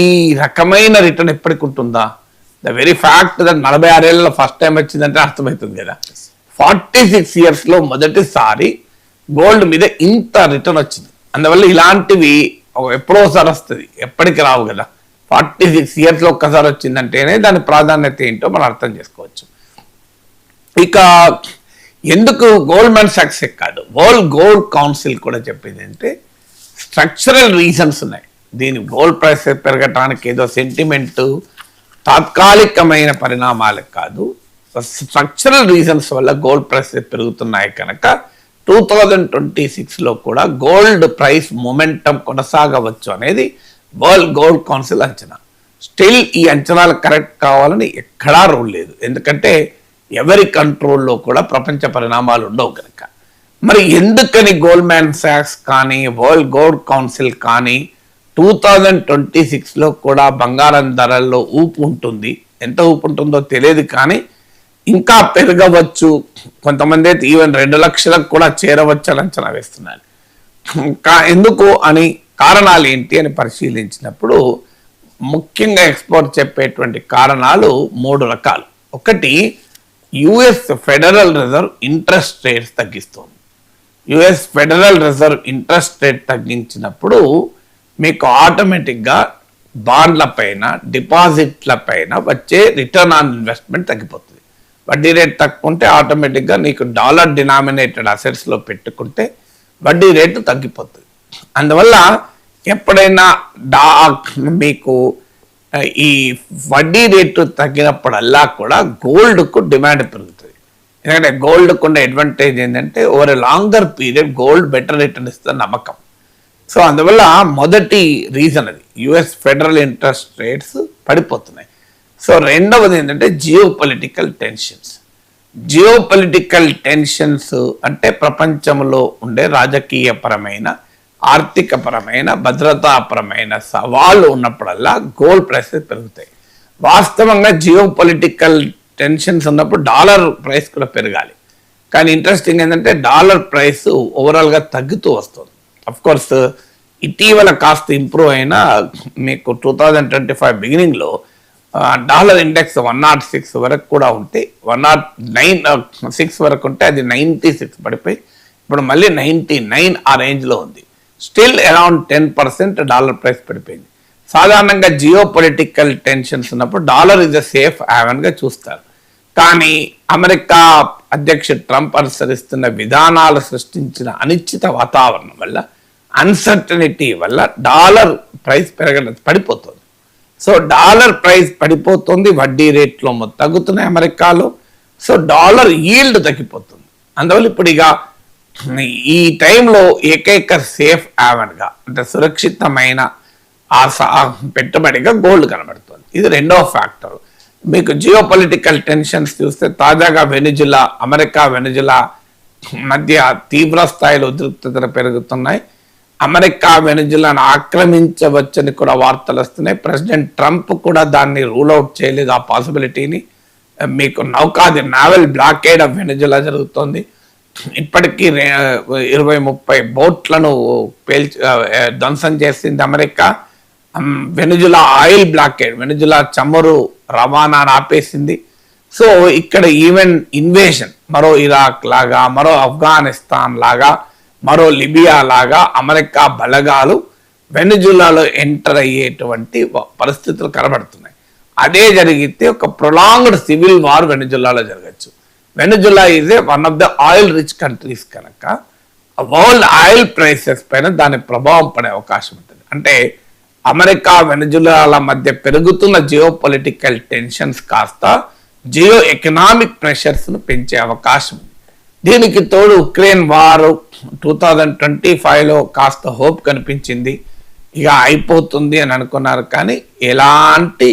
ఈ రకమైన రిటర్న్ ఎప్పటికి ఉంటుందా? ద వెరీ ఫ్యాక్ట్ దట్ 46 ఏళ్ళలో ఫస్ట్ టైం వచ్చిందంటే అర్థమవుతుంది కదా. 46 years లో మొదటిసారి గోల్డ్ మీద ఇంత రిటర్న్ వచ్చింది. అందువల్ల ఇలాంటివి ఎప్పుడోసారి వస్తుంది, ఎప్పటికి రావు కదా. 46 years లో ఒక్కసారి వచ్చిందంటేనే దాని ప్రాధాన్యత ఏంటో మనం అర్థం చేసుకోవచ్చు. ఇక ఎందుకు గోల్డ్మెన్ సాక్స్ కాదు, వరల్డ్ గోల్డ్ కౌన్సిల్ కూడా చెప్పింది అంటే స్ట్రక్చరల్ రీజన్స్ ఉన్నాయి. దీని గోల్డ్ ప్రైస్ పెరగటానికి ఏదో సెంటిమెంట్, తాత్కాలికమైన పరిణామాలకు కాదు, స్ట్రక్చరల్ రీజన్స్ వల్ల గోల్డ్ ప్రైస్ పెరుగుతున్నాయి కనుక 2026లో కూడా గోల్డ్ ప్రైస్ మొమెంటం కొనసాగవచ్చు అనేది వరల్డ్ గోల్డ్ కౌన్సిల్ అంచనా. స్టిల్ ఈ అంచనాలు కరెక్ట్ కావాలని ఎక్కడా రూల్ లేదు, ఎందుకంటే ఎవరి కంట్రోల్లో కూడా ప్రపంచ పరిణామాలు ఉండవు కనుక. మరి ఎందుకని గోల్డ్మెన్ సాక్స్ కానీ వరల్డ్ గోల్డ్ కౌన్సిల్ కానీ 2026లో కూడా బంగారం ధరల్లో ఊపు ఉంటుంది, ఎంత ఊపు ఉంటుందో తెలియదు కానీ ఇంకా పెరగవచ్చు, కొంతమంది అయితే ఈవెన్ 2 లక్షలకు కూడా చేరవచ్చు అని అంచనా వేస్తున్నారు. ఎందుకు అని కారణాలు ఏంటి అని పరిశీలించినప్పుడు ముఖ్యంగా ఎక్స్పర్ట్ చెప్పేటువంటి కారణాలు 3 రకాలు. ఒకటి, US federal reserve interest rates తగ్గిస్తుంది. US federal reserve interest rate తగ్గించినప్పుడు మీకు ఆటోమేటిక్గా బాండ్ల పైన, డిపాజిట్ల పైన వచ్చే రిటర్న్ ఆన్ ఇన్వెస్ట్మెంట్ తగ్గిపోతుంది. వడ్డీ రేట్ తక్కువ ఉంటే ఆటోమేటిక్గా నీకు డాలర్ డినామినేటెడ్ అసెట్స్లో పెట్టుకుంటే వడ్డీ రేటు తగ్గిపోతుంది. అందువల్ల ఎప్పుడైనా మీకు ఈ వడ్డీ రేటు తగ్గినప్పుడల్లా కూడా గోల్డ్కు డిమాండ్ పెరుగుతుంది. ఎందుకంటే గోల్డ్కు ఉన్న అడ్వాంటేజ్ ఏంటంటే over a longer period gold better return ఇస్తుంది నమ్మకం. సో అందువల్ల మొదటి రీజన్ అది, యుఎస్ ఫెడరల్ ఇంట్రెస్ట్ రేట్స్ పడిపోతున్నాయి. సో రెండవది ఏంటంటే geo political tensions. Geo political tensions అంటే ప్రపంచంలో ఉండే రాజకీయపరమైన, ఆర్థికపరమైన, భద్రతాపరమైన సవాళ్ళు ఉన్నప్పుడల్లా గోల్డ్ ప్రైసెస్ పెరుగుతాయి. వాస్తవంగా జియో పొలిటికల్ టెన్షన్స్ ఉన్నప్పుడు డాలర్ ప్రైస్ కూడా పెరగాలి, కానీ ఇంట్రెస్టింగ్ ఏంటంటే డాలర్ ప్రైస్ ఓవరాల్గా తగ్గుతూ వస్తుంది. అఫ్ కోర్స్ ఇటీవల కాస్త ఇంప్రూవ్ అయినా మీకు 2025 బిగినింగ్లో డాలర్ ఇండెక్స్ 106 వరకు కూడా ఉంటే 109 వరకు ఉంటే అది 96 పడిపోయి ఇప్పుడు మళ్ళీ 99 ఆ రేంజ్లో ఉంది. స్టిల్ అరౌండ్ 10% డాలర్ ప్రైస్ పడిపోయింది. సాధారణంగా జియో పొలిటికల్ టెన్షన్స్ ఉన్నప్పుడు డాలర్ ఇస్ అ సేఫ్ హ్యావెన్గా చూస్తారు, కానీ అమెరికా అధ్యక్షుడు ట్రంప్ అనుసరిస్తున్న విధానాలు సృష్టించిన అనిశ్చిత వాతావరణం వల్ల, అన్సర్టనిటీ వల్ల డాలర్ ప్రైస్ పడిపోతుంది. సో డాలర్ ప్రైస్ పడిపోతుంది, వడ్డీ రేట్లు తగ్గుతున్నాయి అమెరికాలో. సో డాలర్ ఈల్డ్ తగ్గిపోతుంది. అందువల్ల ఇప్పుడు ఇక ఈ టైంలో ఏకైక సేఫ్ హ్యావెన్గా అంటే సురక్షితమైన పెట్టుబడిగా గోల్డ్ కనబడుతుంది. ఇది రెండవ ఫ్యాక్టర్. మీకు జియో పొలిటికల్ టెన్షన్స్ చూస్తే తాజాగా వెనిజులా, అమెరికా వెనిజులా మధ్య తీవ్ర స్థాయిలో ఉద్రిక్తతలు పెరుగుతున్నాయి. అమెరికా వెనిజులాను ఆక్రమించవచ్చని కూడా వార్తలు వస్తున్నాయి. ప్రెసిడెంట్ ట్రంప్ కూడా దాన్ని రూల్ అవుట్ చేయలేదు ఆ పాసిబిలిటీని. మీకు నావల్ బ్లాకేడ్ ఆఫ్ వెనిజులా జరుగుతోంది. ఇప్పటికీ 20-30 బోట్లను ధ్వంసం చేసింది America. Venezuela oil blockade, Venezuela చమురు రవాణాను ఆపేసింది. సో ఇక్కడ ఈవెన్ ఇన్వేషన్, మరో ఇరాక్ లాగా, మరో ఆఫ్ఘనిస్తాన్ లాగా, మరో లిబియా లాగా అమెరికా బలగాలు వెనిజులాలో ఎంటర్ అయ్యేటువంటి పరిస్థితులు కనబడుతున్నాయి. అదే జరిగితే ఒక ప్రొలాంగ్డ్ సివిల్ వార్ వెనిజులాలో జరగచ్చు. Venezuela is one of the oil rich countries కనుక వరల్డ్ ఆయిల్ ప్రైసెస్ పైన దాని ప్రభావం పడే అవకాశం ఉంటుంది. అంటే అమెరికా వెనిజులాల మధ్య పెరుగుతున్న జియో పొలిటికల్ టెన్షన్స్ కాస్త జియో ఎకనామిక్ ప్రెషర్స్ను పెంచే అవకాశం ఉంది. దీనికి తోడు ఉక్రెయిన్ వార్ 2025లో కాస్త హోప్ కనిపించింది, ఇక అయిపోతుంది అని అనుకున్నారు, కానీ ఎలాంటి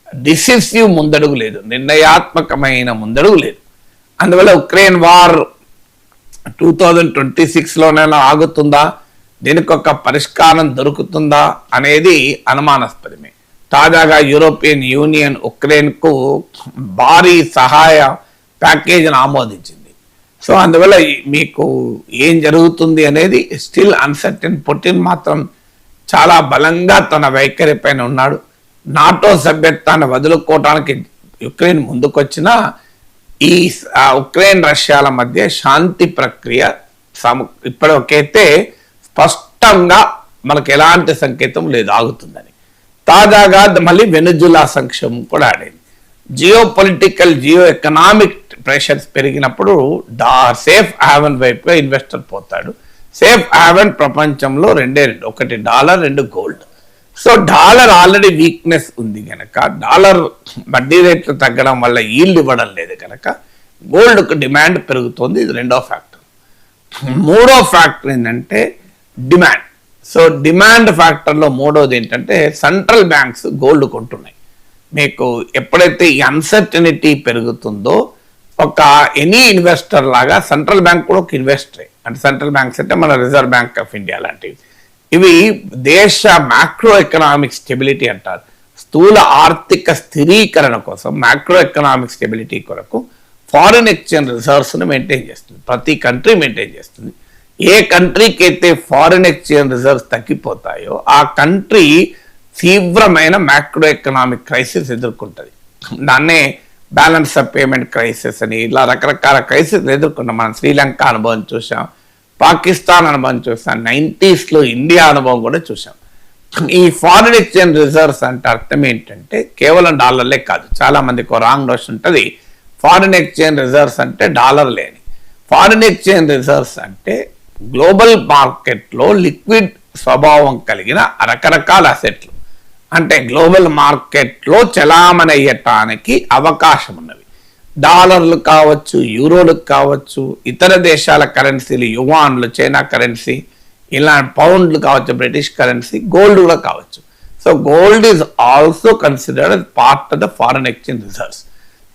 డిసిసివ్ ముందడుగు లేదు, నిర్ణయాత్మకమైన ముందడుగు లేదు. అందువల్ల ఉక్రెయిన్ వార్ 2026లోనైనా ఆగుతుందా, దీనికి ఒక పరిష్కారం దొరుకుతుందా అనేది అనుమానాస్పదమే. తాజాగా యూరోపియన్ యూనియన్ ఉక్రెయిన్కు భారీ సహాయ ప్యాకేజీని ఆమోదించింది. సో అందువల్ల మీకు ఏం జరుగుతుంది అనేది స్టిల్ అన్సర్టెన్. పుటిన్ మాత్రం చాలా బలంగా తన వైఖరి పైన ఉన్నాడు. నాటో సభ్యత్వాన్ని వదులుకోవటానికి యుక్రెయిన్ ముందుకొచ్చినా ఈ ఉక్రెయిన్ రష్యాల మధ్య శాంతి ప్రక్రియ ఇప్పటికైతే స్పష్టంగా మనకు ఎలాంటి సంకేతం లేదు ఆగుతుందని. తాజాగా మళ్ళీ వెనుజులా సంక్షేమం కూడా ఆడింది. Geo political geo economic pressures పెరిగినప్పుడు సేఫ్ హ్యావెన్ వైపుగా ఇన్వెస్టర్ పోతాడు. సేఫ్ హ్యావెన్ ప్రపంచంలో రెండే రెండు, ఒకటి డాలర్, రెండు gold. So dollar already weakness ఉంది కనుక, డాలర్ వడ్డీ రేట్లు తగ్గడం వల్ల ఈల్డ్ ఇవ్వడం లేదు కనుక గోల్డ్కు డిమాండ్ పెరుగుతుంది. ఇది రెండో ఫ్యాక్టర్. మూడో ఫ్యాక్టర్ ఏంటంటే డిమాండ్. సో డిమాండ్ ఫ్యాక్టర్లో మూడోది ఏంటంటే సెంట్రల్ బ్యాంక్స్ గోల్డ్ కొంటున్నాయి. మీకు ఎప్పుడైతే ఈ అన్సర్టనిటీ పెరుగుతుందో ఒక ఎనీ ఇన్వెస్టర్ లాగా సెంట్రల్ బ్యాంక్ కూడా ఒక ఇన్వెస్టరే. అంటే సెంట్రల్ బ్యాంక్స్ అంటే మన రిజర్వ్ బ్యాంక్ ఆఫ్ ఇండియా లాంటివి. ఇవి దేశ మ్యాక్రో ఎకనామిక్ స్టెబిలిటీ అంటారు. స్థూల ఆర్థిక స్థిరీకరణ కోసం మ్యాక్రో ఎకనామిక్ స్టెబిలిటీ కొరకు ఫారిన్ ఎక్స్చేంజ్ రిజర్వ్స్ను మెయింటైన్ చేస్తుంది. ప్రతి కంట్రీ మెయింటైన్ చేస్తుంది. ఏ కంట్రీకి అయితే ఫారిన్ ఎక్స్చేంజ్ రిజర్వ్స్ తగ్గిపోతాయో ఆ కంట్రీ తీవ్రమైన మ్యాక్రో ఎకనామిక్ క్రైసిస్ ఎదుర్కొంటుంది. దాన్నే బ్యాలెన్స్ ఆఫ్ పేమెంట్ క్రైసిస్ అని ఇలా రకరకాల క్రైసిస్ ఎదుర్కొన్నాం. మనం శ్రీలంక అనుభవం చూసాం, పాకిస్తాన్ అనుభవం చూసాం, 90s ఇండియా అనుభవం కూడా చూసాం. ఈ ఫారిన్ ఎక్స్చేంజ్ రిజర్వ్స్ అంటే అర్థం ఏంటంటే కేవలం డాలర్లే కాదు. చాలా మందికి రాంగ్ నోషన్ ఉంటుంది, ఫారిన్ ఎక్స్చేంజ్ రిజర్వ్స్ అంటే డాలర్ లేని. ఫారిన్ ఎక్స్చేంజ్ రిజర్వ్స్ అంటే గ్లోబల్ మార్కెట్లో లిక్విడ్ స్వభావం కలిగిన రకరకాల అసెట్లు, అంటే గ్లోబల్ మార్కెట్లో చలామణి అయ్యటానికి అవకాశం ఉన్నవి. డాలర్లు కావచ్చు, యూరోలు కావచ్చు, ఇతర దేశాల కరెన్సీలు, యువాన్లు చైనా కరెన్సీ, ఇలా పౌండ్లు కావచ్చు, బ్రిటిష్ కరెన్సీ, గోల్డ్ కూడా కావచ్చు. So gold is also considered part of the foreign exchange reserves.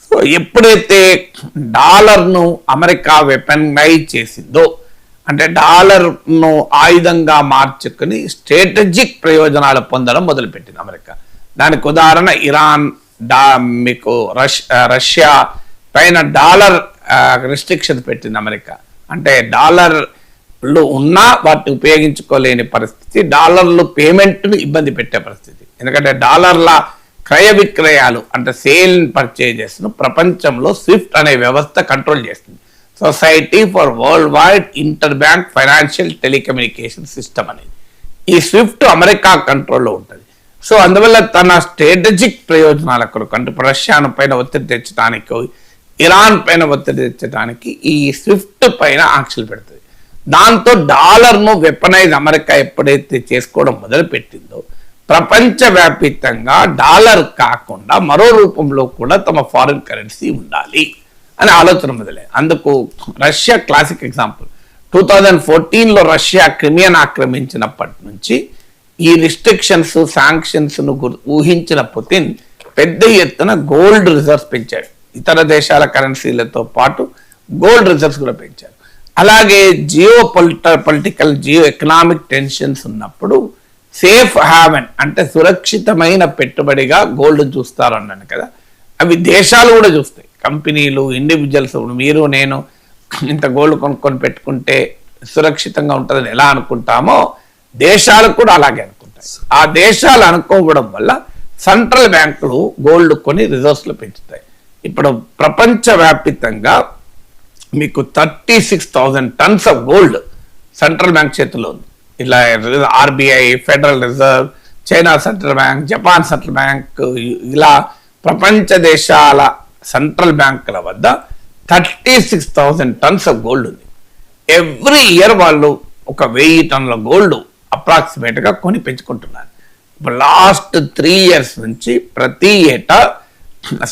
So ఎప్పుడైతే డాలర్ను అమెరికా వెపనైజ్ చేసిందో, అంటే డాలర్ను ఆయుధంగా మార్చుకుని స్ట్రాటజిక్ ప్రయోజనాలు పొందడం మొదలుపెట్టింది అమెరికా. దానికి ఉదాహరణ ఇరాన్, మీకు రష్యా పైన డాలర్ రెస్ట్రిక్షన్స్ పెట్టింది అమెరికా. అంటే డాలర్లు ఉన్నా వాటిని ఉపయోగించుకోలేని పరిస్థితి, డాలర్లు పేమెంట్ను ఇబ్బంది పెట్టే పరిస్థితి. ఎందుకంటే డాలర్ల క్రయ విక్రయాలు అంటే సేల్ పర్చేజెస్ను ప్రపంచంలో స్విఫ్ట్ అనే వ్యవస్థ కంట్రోల్ చేస్తుంది. Society for world wide inter bank financial telecommunication system అనేది. ఈ స్విఫ్ట్ అమెరికా కంట్రోల్లో ఉంటుంది. సో అందువల్ల తన స్ట్రాటజిక్ ప్రయోజనాల కొరకు, అంటే రష్యాను పైన ఒత్తిడి తెచ్చడానికి, ఇరాన్ పైన ఒత్తిడి తెచ్చడానికి ఈ స్విఫ్ట్ పైన ఆంక్షలు పెడుతుంది. దాంతో డాలర్ను వెపనైజ్ అమెరికా ఎప్పుడైతే చేసుకోవడం మొదలుపెట్టిందో ప్రపంచవ్యాప్తంగా డాలర్ కాకుండా మరో రూపంలో కూడా తమ ఫారిన్ కరెన్సీ ఉండాలి అనే ఆలోచన మొదలైంది. అందుకు రష్యా క్లాసిక్ ఎగ్జాంపుల్. 2014లో రష్యా క్రిమియన్ ఆక్రమించినప్పటి నుంచి ఈ రిస్ట్రిక్షన్స్, శాంక్షన్స్ను ఊహించిన పుతిన్ పెద్ద ఎత్తున గోల్డ్ రిజర్వ్స్ పెంచాడు. ఇతర దేశాల కరెన్సీలతో పాటు గోల్డ్ రిజర్వ్స్ కూడా పెంచారు. అలాగే పొలిటికల్ జియో ఎకనామిక్ టెన్షన్స్ ఉన్నప్పుడు సేఫ్ హ్యావెన్ అంటే సురక్షితమైన పెట్టుబడిగా గోల్డ్ చూస్తారు అన్నాను కదా. అవి దేశాలు కూడా చూస్తాయి, కంపెనీలు, ఇండివిజువల్స్. మీరు నేను ఇంత గోల్డ్ కొనుక్కొని పెట్టుకుంటే సురక్షితంగా ఉంటుందని ఎలా అనుకుంటామో దేశాలు కూడా అలాగే అనుకుంటాయి. ఆ దేశాలు అనుకోవడం వల్ల సెంట్రల్ బ్యాంకులు గోల్డ్ కొని రిజర్వ్స్లు పెంచుతాయి. ఇప్పుడు ప్రపంచవ్యాప్తంగా మీకు 36,000 tons of gold central bank చేతిలో ఉంది. ఇలా RBI, federal reserve, China central bank, Japan central bank, ఇలా ప్రపంచ దేశాల సెంట్రల్ బ్యాంకుల వద్ద 36,000 టన్స్ ఆఫ్ గోల్డ్ ఉంది. ఎవ్రీ ఇయర్ వాళ్ళు 1,000 టన్నుల గోల్డ్ అప్రాక్సిమేట్గా కొని పెంచుకుంటున్నారు. ఇప్పుడు లాస్ట్ 3 years నుంచి ప్రతి ఏటా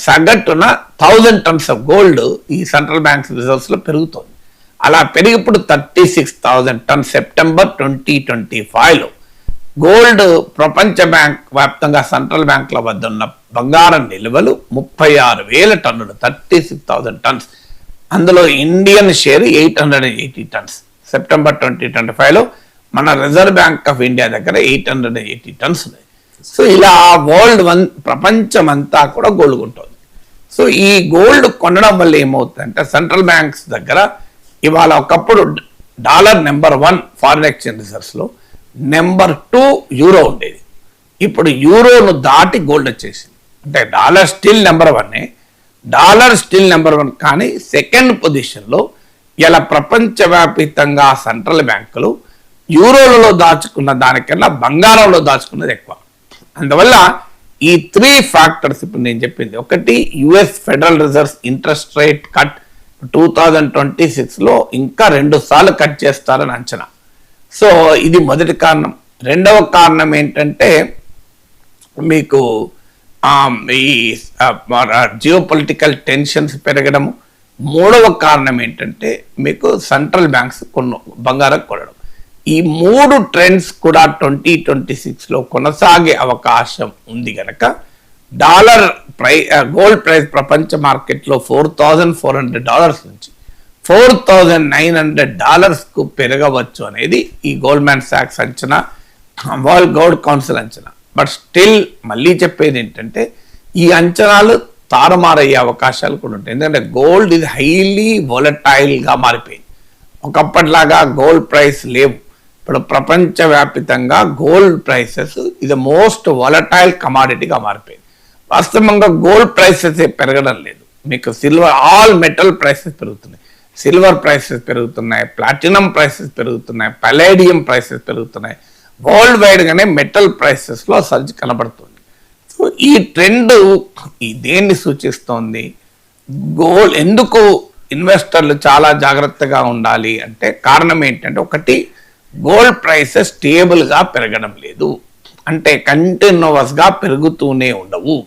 సగటున 1,000 టన్స్ ఆఫ్ గోల్డ్ ఈ సెంట్రల్ బ్యాంక్స్ రిజర్వ్స్లో పెరుగుతుంది. అలా పెరిగి ఇప్పుడు 36,000 టన్స్ సెప్టెంబర్ 2025లో గోల్డ్ ప్రపంచ బ్యాంక్ వ్యాప్తంగా సెంట్రల్ బ్యాంకుల వద్ద ఉన్న బంగారం నిల్వలు 36,000 టన్నులు, 36,000 టన్స్. అందులో ఇండియన్ షేర్ 880 టన్స్. సెప్టెంబర్ 2025లో మన రిజర్వ్ బ్యాంక్ ఆఫ్ ఇండియా దగ్గర 880 టన్స్ ఉన్నాయి. సో ఇలా ప్రపంచం అంతా కూడా గోల్డ్ కొంటుంది. సో ఈ గోల్డ్ కొనడం వల్ల ఏమవుతుందంటే సెంట్రల్ బ్యాంక్స్ దగ్గర ఇవాళ ఒకప్పుడు డాలర్ నెంబర్ 1 ఫారిన్ ఎక్స్చేంజ్ రిజర్వ్స్లో, నెంబర్ 2 యూరో ఉండేది. ఇప్పుడు యూరోను దాటి గోల్డ్ వచ్చేసింది. అంటే డాలర్ స్టిల్ నెంబర్ 1 కానీ సెకండ్ పొజిషన్లో ఇలా ప్రపంచవ్యాపితంగా సెంట్రల్ బ్యాంకులు యూరోలలో దాచుకున్న దానికన్నా బంగారంలో దాచుకున్నది ఎక్కువ. అందువల్ల ఈ 3 ఫ్యాక్టర్స్ ఇప్పుడు నేను చెప్పింది. ఒకటి, US federal reserve interest rate cut 2026లో ఇంకా 2 సార్లు కట్ చేస్తారని అంచనా. సో ఇది మొదటి కారణం. రెండవ కారణం ఏంటంటే మీకు ఈ జియో పొలిటికల్ టెన్షన్స్ పెరగడము. మూడవ కారణం ఏంటంటే మీకు సెంట్రల్ బ్యాంక్స్ బంగారం కొనడం. ఈ 3 ట్రెండ్స్ కూడా 2026లో కొనసాగే అవకాశం ఉంది కనుక గోల్డ్ ప్రైస్ ప్రపంచ మార్కెట్లో $4,400 నుంచి $4,900 పెరగవచ్చు అనేది ఈ గోల్డ్మాన్ సాక్స్ అంచనా, వరల్డ్ గోల్డ్ కౌన్సిల్ అంచనా. బట్ స్టిల్ మళ్ళీ చెప్పేది ఏంటంటే ఈ అంచనాలు తారుమారయ్యే అవకాశాలు కూడా ఉంటాయి. ఎందుకంటే గోల్డ్ ఇది హైలీ వొలటైల్గా మారిపోయింది. ఒకప్పటిలాగా గోల్డ్ ప్రైస్ లేవు. ఇప్పుడు ప్రపంచవ్యాప్తంగా గోల్డ్ ప్రైసెస్ ఇది మోస్ట్ వొలటైల్ కమాడిటీగా మారిపోయింది. వాస్తవంగా గోల్డ్ ప్రైసెస్ పెరగడం లేదు. మీకు సిల్వర్, ఆల్ మెటల్ ప్రైసెస్ పెరుగుతున్నాయి. సిల్వర్ ప్రైసెస్ పెరుగుతున్నాయి, ప్లాటినం ప్రైసెస్ పెరుగుతున్నాయి, పలేడియం ప్రైసెస్ పెరుగుతున్నాయి. వరల్డ్ వైడ్గానే మెటల్ ప్రైసెస్లో సర్జ్ కనబడుతుంది. సో ఈ ట్రెండ్ దేన్ని సూచిస్తోంది? గోల్డ్ ఎందుకు ఇన్వెస్టర్లు చాలా జాగ్రత్తగా ఉండాలి అంటే కారణం ఏంటంటే, ఒకటి, గోల్డ్ ప్రైసెస్ స్టేబుల్గా పెరగడం లేదు. అంటే కంటిన్యూస్గా పెరుగుతూనే ఉండవు.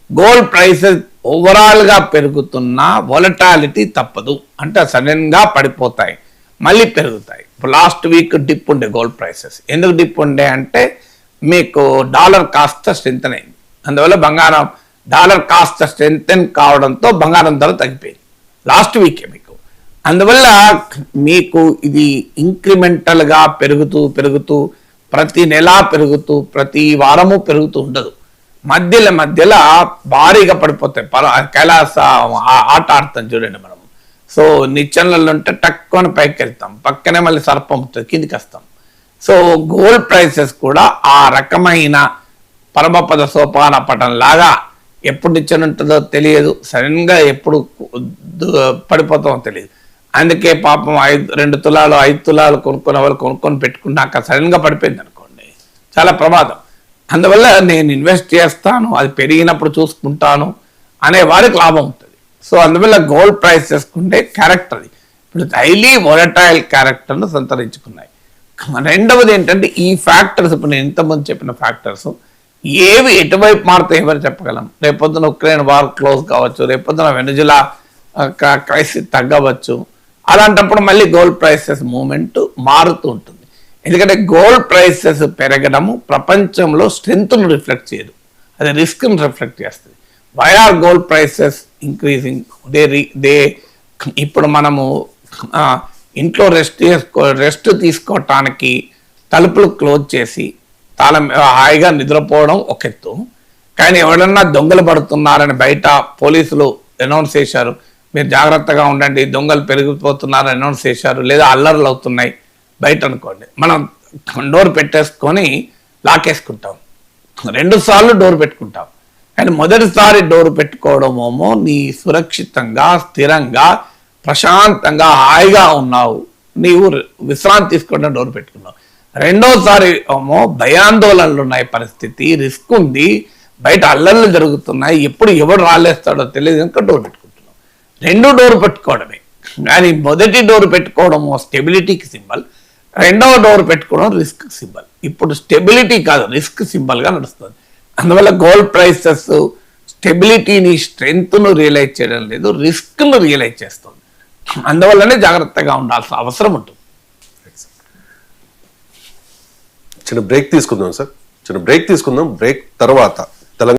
గోల్డ్ ప్రైసెస్ ఓవరాల్గా పెరుగుతున్న వొలటాలిటీ తప్పదు. అంటే సడన్గా పడిపోతాయి, మళ్ళీ పెరుగుతాయి. ఇప్పుడు లాస్ట్ వీక్ డిప్ ఉండే గోల్డ్ ప్రైసెస్. ఎందుకు డిప్ ఉండే అంటే మీకు డాలర్ కాస్త స్ట్రెంథెన్ అయింది. అందువల్ల డాలర్ కాస్త స్ట్రెంథెన్ కావడంతో బంగారం ధర తగ్గిపోయింది లాస్ట్ వీకే మీకు. అందువల్ల మీకు ఇది ఇంక్రిమెంటల్గా పెరుగుతూ ప్రతి నెల పెరుగుతూ ప్రతి వారము పెరుగుతూ ఉండదు. మధ్యలో భారీగా పడిపోతాయి. కైలాస ఆట ఆడతాం చూడండి మనం. సో నిచ్చెనలలో ఉంటే టక్కుని పైకి వెళ్తాం, పక్కనే మళ్ళీ సర్పం కిందికి వస్తాం. సో గోల్డ్ ప్రైసెస్ కూడా ఆ రకమైన పరమపద సోపాన పటం లాగా ఎప్పుడు నిచ్చెన ఉంటుందో తెలియదు, సడన్గా ఎప్పుడు పడిపోతామో తెలియదు. అందుకే పాపం 2 తులాలు 5 తులాలు కొనుక్కునే వాళ్ళు కొనుక్కొని పెట్టుకున్నాక సడన్గా పడిపోయింది అనుకోండి, చాలా ప్రమాదం. అందువల్ల నేను ఇన్వెస్ట్ చేస్తాను, అది పెరిగినప్పుడు చూసుకుంటాను అనే వారికి లాభం ఉంటుంది. సో అందువల్ల గోల్డ్ ప్రైస్ చేసుకుంటే క్యారెక్టర్ అది ఇప్పుడు హైలీ వొలటైల్ క్యారెక్టర్ను సంతరించుకున్నాయి. రెండవది ఏంటంటే ఈ ఫ్యాక్టర్స్, ఇప్పుడు నేను ఇంతకుముందు చెప్పిన ఫ్యాక్టర్స్ ఏవి ఎటువైపు మారుతాయి ఎవరు చెప్పగలం? రేపొద్దున ఉక్రెయిన్ వార్ క్లోజ్ కావచ్చు, రేపొద్దున వెనజులా క్రైసిస్ తగ్గవచ్చు. అలాంటప్పుడు మళ్ళీ గోల్డ్ ప్రైసెస్ మూమెంట్ మారుతూ ఉంటుంది. ఎందుకంటే గోల్డ్ ప్రైసెస్ పెరగడము ప్రపంచంలో స్ట్రెంగ్త్ను రిఫ్లెక్ట్ చేయదు, అది రిస్క్ను రిఫ్లెక్ట్ చేస్తుంది. Why are gold prices increasing? ఇప్పుడు మనము ఇంట్లో రెస్ట్ తీసుకోవటానికి తలుపులు క్లోజ్ చేసి హాయిగా నిద్రపోవడం ఒక ఎత్తు. కానీ ఎవరన్నా దొంగలు పడుతున్నారని బయట పోలీసులు అనౌన్స్ చేశారు, మీరు జాగ్రత్తగా ఉండండి, దొంగలు పెరిగిపోతున్నారని అనౌన్స్ చేశారు, లేదా అల్లర్లు అవుతున్నాయి బయట అనుకోండి, మనం డోర్ పెట్టేసుకొని లాకేసుకుంటాం. 2 సార్లు డోర్ పెట్టుకుంటాం. కానీ మొదటిసారి డోర్ పెట్టుకోవడమేమో నీ సురక్షితంగా, స్థిరంగా, ప్రశాంతంగా, హాయిగా ఉన్నావు, నీవు విశ్రాంతి తీసుకోవడం డోర్ పెట్టుకున్నావు. రెండోసారి ఏమో భయాందోళనలు ఉన్నాయి, పరిస్థితి రిస్క్ ఉంది, బయట అల్లర్లు జరుగుతున్నాయి, ఎప్పుడు ఎవడు రాలేస్తాడో తెలియదు కనుక డోర్ పెట్టుకుంటున్నాం. 2 డోర్ పెట్టుకోవడమే. కానీ మొదటి డోర్ పెట్టుకోవడము స్టెబిలిటీకి సింబల్, రెండవ డోర్ పెట్టుకోవడం రిస్క్ సింబల్. ఇప్పుడు స్టెబిలిటీ కాదు, రిస్క్ సింబల్గా నడుస్తుంది. అందువల్ల గోల్డ్ ప్రైసెస్ స్టెబిలిటీని, స్ట్రెంగ్త్ను రియలైజ్ చేయడం లేదు, రిస్క్ను రియలైజ్ చేస్తుంది. అందువల్లనే జాగ్రత్తగా ఉండాల్సిన అవసరం ఉంటుంది. చిన్న బ్రేక్ తీసుకుందాం సార్, బ్రేక్ తర్వాత